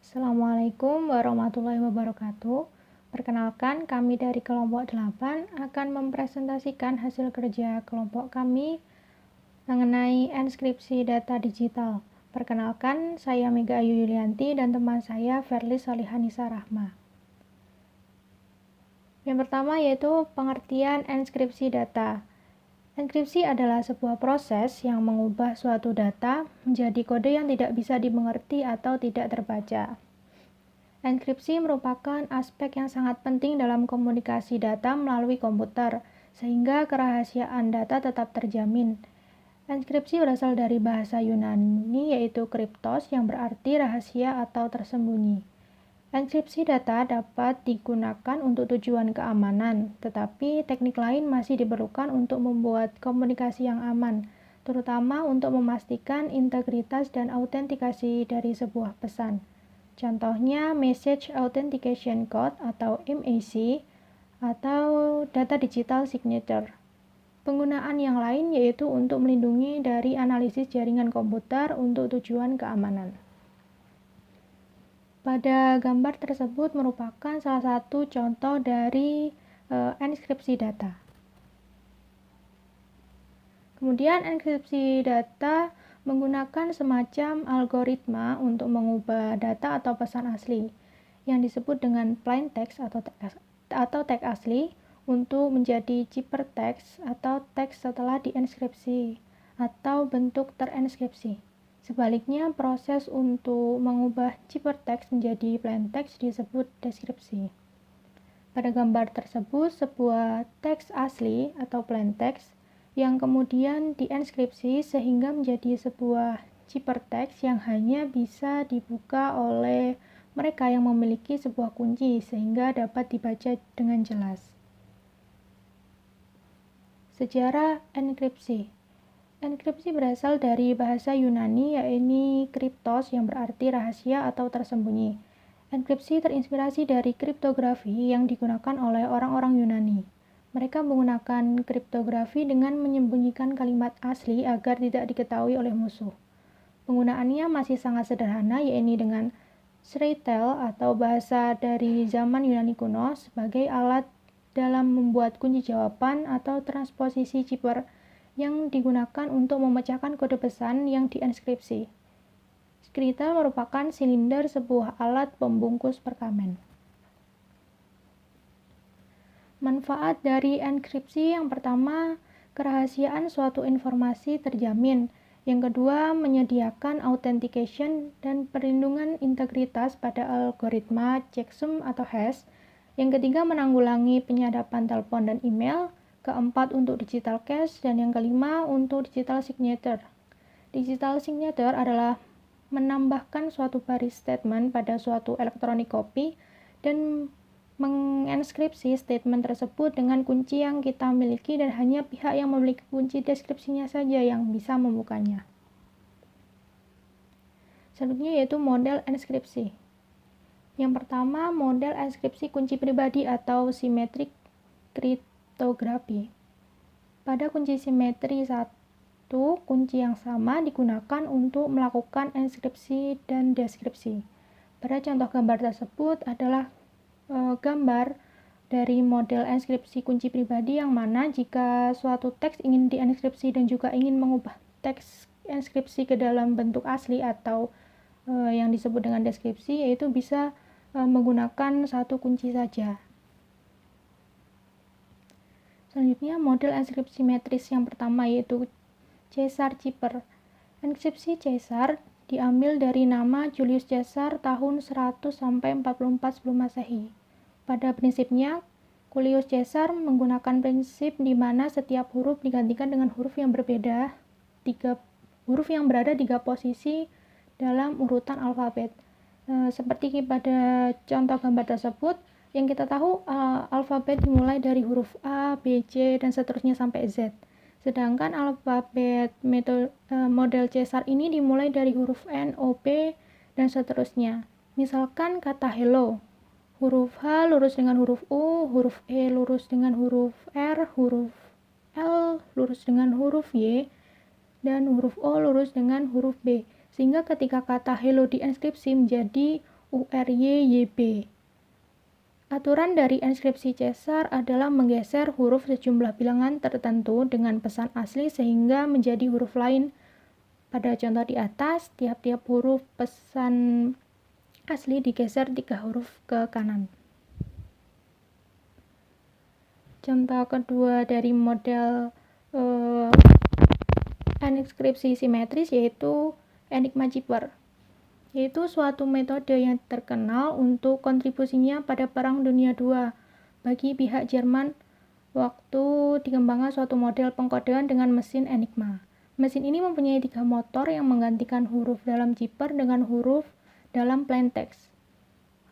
Assalamualaikum warahmatullahi wabarakatuh. Perkenalkan, kami dari kelompok 8 akan mempresentasikan hasil kerja kelompok kami mengenai enskripsi data digital. Perkenalkan, saya Mega Ayu Yulianti dan teman saya Verlis Solihanisa Rahma. Yang pertama yaitu pengertian enskripsi data. Enkripsi adalah sebuah proses yang mengubah suatu data menjadi kode yang tidak bisa dimengerti atau tidak terbaca. Enkripsi merupakan aspek yang sangat penting dalam komunikasi data melalui komputer, sehingga kerahasiaan data tetap terjamin. Enkripsi berasal dari bahasa Yunani yaitu kriptos yang berarti rahasia atau tersembunyi. Enkripsi data dapat digunakan untuk tujuan keamanan, tetapi teknik lain masih diperlukan untuk membuat komunikasi yang aman, terutama untuk memastikan integritas dan autentikasi dari sebuah pesan. Contohnya Message Authentication Code atau MAC atau Data Digital Signature. Penggunaan yang lain yaitu untuk melindungi dari analisis jaringan komputer untuk tujuan keamanan. Pada gambar tersebut merupakan salah satu contoh dari enskripsi data. Kemudian enkripsi data menggunakan semacam algoritma untuk mengubah data atau pesan asli yang disebut dengan plain text atau teks asli untuk menjadi ciphertext atau teks setelah dienkripsi atau bentuk terenkripsi. Sebaliknya, proses untuk mengubah ciphertext menjadi plain text disebut deskripsi. Pada gambar tersebut, sebuah teks asli atau plain text yang kemudian dienkripsi sehingga menjadi sebuah ciphertext yang hanya bisa dibuka oleh mereka yang memiliki sebuah kunci sehingga dapat dibaca dengan jelas. Sejarah enkripsi. Enkripsi berasal dari bahasa Yunani yaitu kriptos yang berarti rahasia atau tersembunyi. Enkripsi terinspirasi dari kriptografi yang digunakan oleh orang-orang Yunani. Mereka menggunakan kriptografi dengan menyembunyikan kalimat asli agar tidak diketahui oleh musuh. Penggunaannya masih sangat sederhana yaitu dengan shredtale atau bahasa dari zaman Yunani kuno sebagai alat dalam membuat kunci jawaban atau transposisi cipher yang digunakan untuk memecahkan kode pesan yang dienkripsi. Shredtale merupakan silinder sebuah alat pembungkus perkamen. Manfaat dari enkripsi yang pertama, kerahasiaan suatu informasi terjamin. Yang kedua, menyediakan authentication dan perlindungan integritas pada algoritma checksum atau hash. Yang ketiga, menanggulangi penyadapan telepon dan email. Keempat, untuk digital cash. Dan yang kelima, untuk digital signature. Digital signature adalah menambahkan suatu baris statement pada suatu electronic copy dan mengenkripsi statement tersebut dengan kunci yang kita miliki dan hanya pihak yang memiliki kunci deskripsinya saja yang bisa membukanya. Selanjutnya yaitu model enskripsi. Yang pertama, model enskripsi kunci pribadi atau symmetric cryptography. Pada kunci simetri 1, kunci yang sama digunakan untuk melakukan enskripsi dan deskripsi. Pada contoh gambar tersebut adalah gambar dari model enskripsi kunci pribadi yang mana jika suatu teks ingin dienkripsi dan juga ingin mengubah teks enskripsi ke dalam bentuk asli atau yang disebut dengan deskripsi, yaitu bisa menggunakan satu kunci saja. Selanjutnya model enskripsi simetris yang pertama yaitu Caesar cipher. Enkripsi Caesar diambil dari nama Julius Caesar tahun 100 sampai 44 sebelum Masehi. Pada prinsipnya, Julius Caesar menggunakan prinsip di mana setiap huruf digantikan dengan huruf yang berbeda, huruf yang berada 3 posisi dalam urutan alfabet. Seperti pada contoh gambar tersebut, yang kita tahu alfabet dimulai dari huruf A, B, C, dan seterusnya sampai Z. Sedangkan alfabet model Caesar ini dimulai dari huruf N, O, P, dan seterusnya. Misalkan kata hello, huruf H lurus dengan huruf U, huruf E lurus dengan huruf R, huruf L lurus dengan huruf Y, dan huruf O lurus dengan huruf B. Sehingga ketika kata hello dienkripsi menjadi URY-YB. Aturan dari enskripsi Caesar adalah menggeser huruf sejumlah bilangan tertentu dengan pesan asli sehingga menjadi huruf lain. Pada contoh di atas, tiap-tiap huruf pesan asli digeser 3 huruf ke kanan. Contoh kedua dari model enskripsi simetris yaitu Enigma Cipher, yaitu suatu metode yang terkenal untuk kontribusinya pada Perang Dunia II bagi pihak Jerman waktu dikembangkan suatu model pengkodean dengan mesin Enigma. Mesin ini mempunyai 3 motor yang menggantikan huruf dalam Cipher dengan huruf dalam plain text.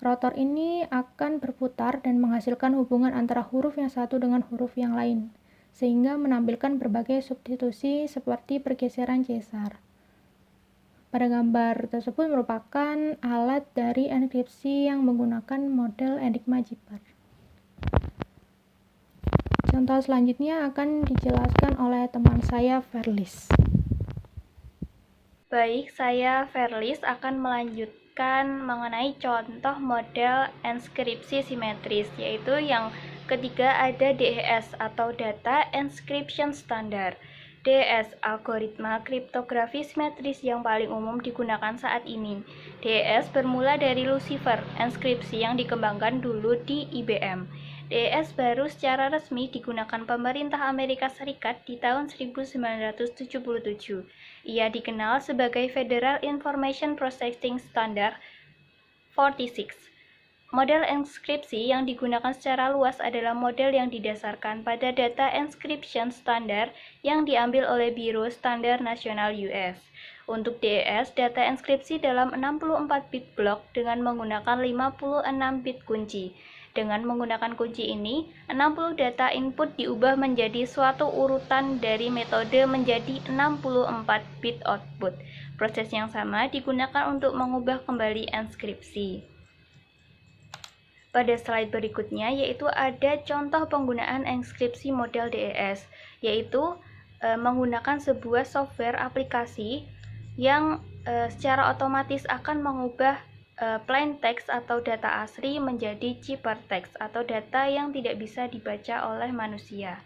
Rotor ini akan berputar dan menghasilkan hubungan antara huruf yang satu dengan huruf yang lain, sehingga menampilkan berbagai substitusi seperti pergeseran Caesar. Pada gambar tersebut merupakan alat dari enkripsi yang menggunakan model Enigma Cipher. Contoh selanjutnya akan dijelaskan oleh teman saya, Verlis. Baik, saya Verlis akan melanjutkan mengenai contoh model enskripsi simetris, yaitu yang ketiga ada DES atau Data Encryption Standard. DES, algoritma kriptografi simetris yang paling umum digunakan saat ini. DES bermula dari Lucifer, enskripsi yang dikembangkan dulu di IBM. DES baru secara resmi digunakan pemerintah Amerika Serikat di tahun 1977. Ia dikenal sebagai Federal Information Processing Standard 46. Model enskripsi yang digunakan secara luas adalah model yang didasarkan pada Data Encryption Standard yang diambil oleh Biro Standar Nasional US. Untuk DES, data enskripsi dalam 64 bit blok dengan menggunakan 56 bit kunci. Dengan menggunakan kunci ini, 60 data input diubah menjadi suatu urutan dari metode menjadi 64 bit output. Proses yang sama digunakan untuk mengubah kembali enskripsi. Pada slide berikutnya yaitu ada contoh penggunaan enskripsi model DES, yaitu menggunakan sebuah software aplikasi yang secara otomatis akan mengubah plain text atau data asli menjadi ciphertext atau data yang tidak bisa dibaca oleh manusia.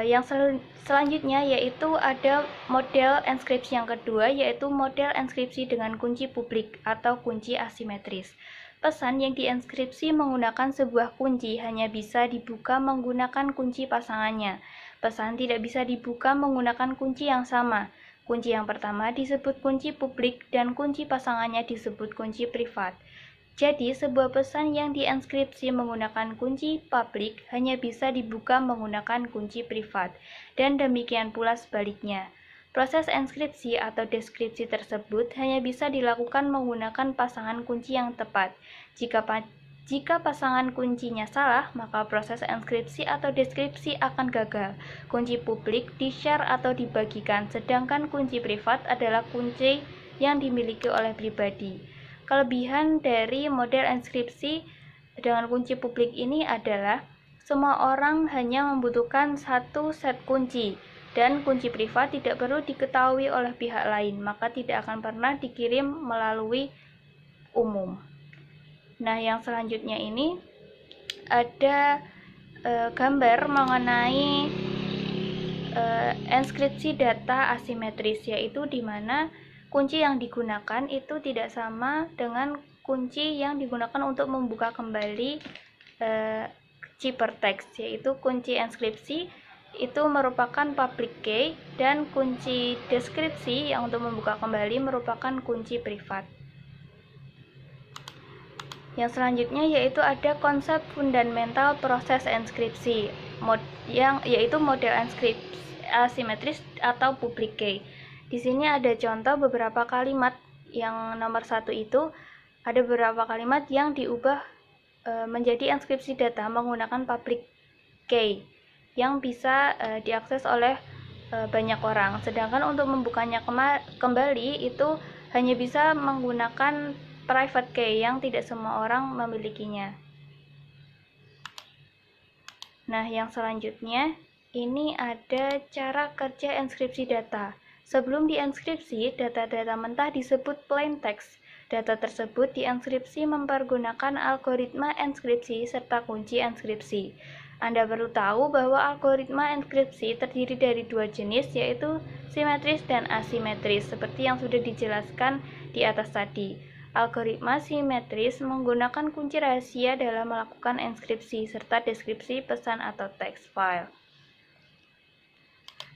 Yang selanjutnya yaitu ada model enskripsi yang kedua, yaitu model enskripsi dengan kunci publik atau kunci asimetris. Pesan yang dienskripsi menggunakan sebuah kunci hanya bisa dibuka menggunakan kunci pasangannya. Pesan tidak bisa dibuka menggunakan kunci yang sama. Kunci yang pertama disebut kunci publik dan kunci pasangannya disebut kunci privat. Jadi, sebuah pesan yang dienskripsi menggunakan kunci publik hanya bisa dibuka menggunakan kunci privat, dan demikian pula sebaliknya. Proses enskripsi atau deskripsi tersebut hanya bisa dilakukan menggunakan pasangan kunci yang tepat. Jika pasangan kuncinya salah, maka proses enskripsi atau deskripsi akan gagal. Kunci publik di-share atau dibagikan, sedangkan kunci privat adalah kunci yang dimiliki oleh pribadi. Kelebihan dari model enskripsi dengan kunci publik ini adalah semua orang hanya membutuhkan satu set kunci, dan kunci privat tidak perlu diketahui oleh pihak lain, maka tidak akan pernah dikirim melalui umum. Nah, yang selanjutnya ini ada gambar mengenai enskripsi data asimetris, yaitu di mana kunci yang digunakan itu tidak sama dengan kunci yang digunakan untuk membuka kembali ciphertext, yaitu kunci enskripsi itu merupakan public key dan kunci deskripsi yang untuk membuka kembali merupakan kunci privat. Yang selanjutnya yaitu ada konsep fundamental proses enskripsi, yaitu model enskripsi asimetris atau public key. Di sini ada contoh beberapa kalimat. Yang nomor 1 itu ada beberapa kalimat yang diubah menjadi enskripsi data menggunakan public key yang bisa diakses oleh banyak orang. Sedangkan untuk membukanya kembali itu hanya bisa menggunakan private key yang tidak semua orang memilikinya. Nah, yang selanjutnya ini ada cara kerja enskripsi data. Sebelum dienkripsi, data-data mentah disebut plain text. Data tersebut dienkripsi mempergunakan algoritma enkripsi serta kunci enkripsi. Anda perlu tahu bahwa algoritma enkripsi terdiri dari dua jenis, yaitu simetris dan asimetris, seperti yang sudah dijelaskan di atas tadi. Algoritma simetris menggunakan kunci rahasia dalam melakukan enkripsi serta deskripsi pesan atau text file.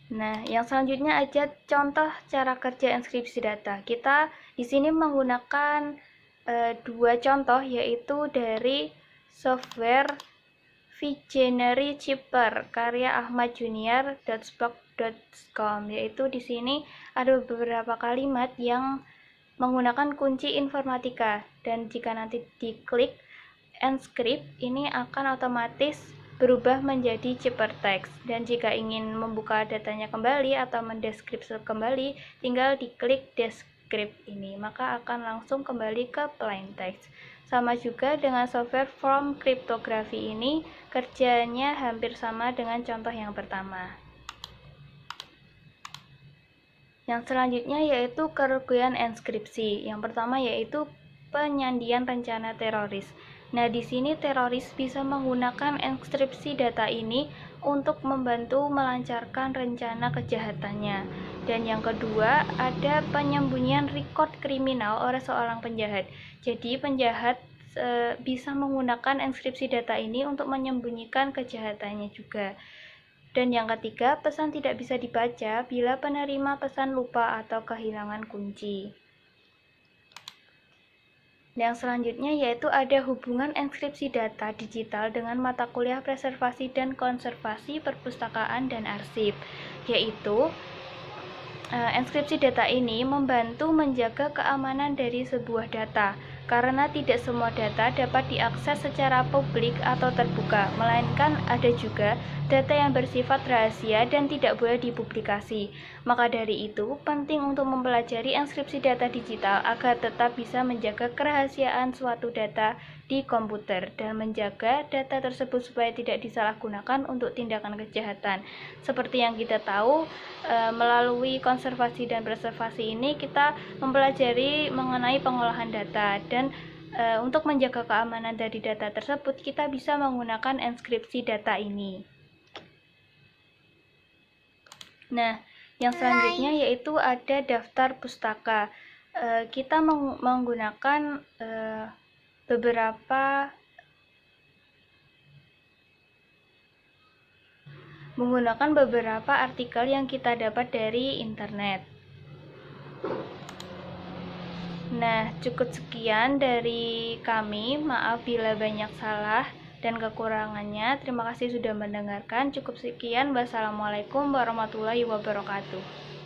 Nah, yang selanjutnya aja contoh cara kerja enkripsi data. Kita di sini menggunakan dua contoh, yaitu dari software Vigenary Chipper karya Ahmad Junior.blogspot.com, yaitu di sini ada beberapa kalimat yang menggunakan kunci informatika, dan jika nanti diklik encrypt, ini akan otomatis berubah menjadi ciphertext, dan jika ingin membuka datanya kembali atau mendeskripsi kembali, tinggal diklik descript ini, maka akan langsung kembali ke plain text. Sama juga dengan software From Cryptography ini, kerjanya hampir sama dengan contoh yang pertama. Yang selanjutnya yaitu kerugian enkripsi. Yang pertama yaitu penyandian rencana teroris. Nah, di sini teroris bisa menggunakan enkripsi data ini untuk membantu melancarkan rencana kejahatannya. Dan yang kedua, ada penyembunyian rekod kriminal oleh seorang penjahat. Jadi, penjahat bisa menggunakan enkripsi data ini untuk menyembunyikan kejahatannya juga. Dan yang ketiga, pesan tidak bisa dibaca bila penerima pesan lupa atau kehilangan kunci. Yang selanjutnya yaitu ada hubungan enkripsi data digital dengan mata kuliah preservasi dan konservasi perpustakaan dan arsip, yaitu enkripsi data ini membantu menjaga keamanan dari sebuah data, karena tidak semua data dapat diakses secara publik atau terbuka, melainkan ada juga data yang bersifat rahasia dan tidak boleh dipublikasi. Maka dari itu, penting untuk mempelajari enkripsi data digital agar tetap bisa menjaga kerahasiaan suatu data di komputer dan menjaga data tersebut supaya tidak disalahgunakan untuk tindakan kejahatan. Seperti yang kita tahu, melalui konservasi dan preservasi ini kita mempelajari mengenai pengolahan data, dan untuk menjaga keamanan dari data tersebut kita bisa menggunakan enkripsi data ini. Nah, yang selanjutnya yaitu ada daftar pustaka. Kita menggunakan beberapa artikel yang kita dapat dari internet. Nah, cukup sekian dari kami. Maaf bila banyak salah dan kekurangannya. Terima kasih sudah mendengarkan. Cukup sekian. Wassalamualaikum warahmatullahi wabarakatuh.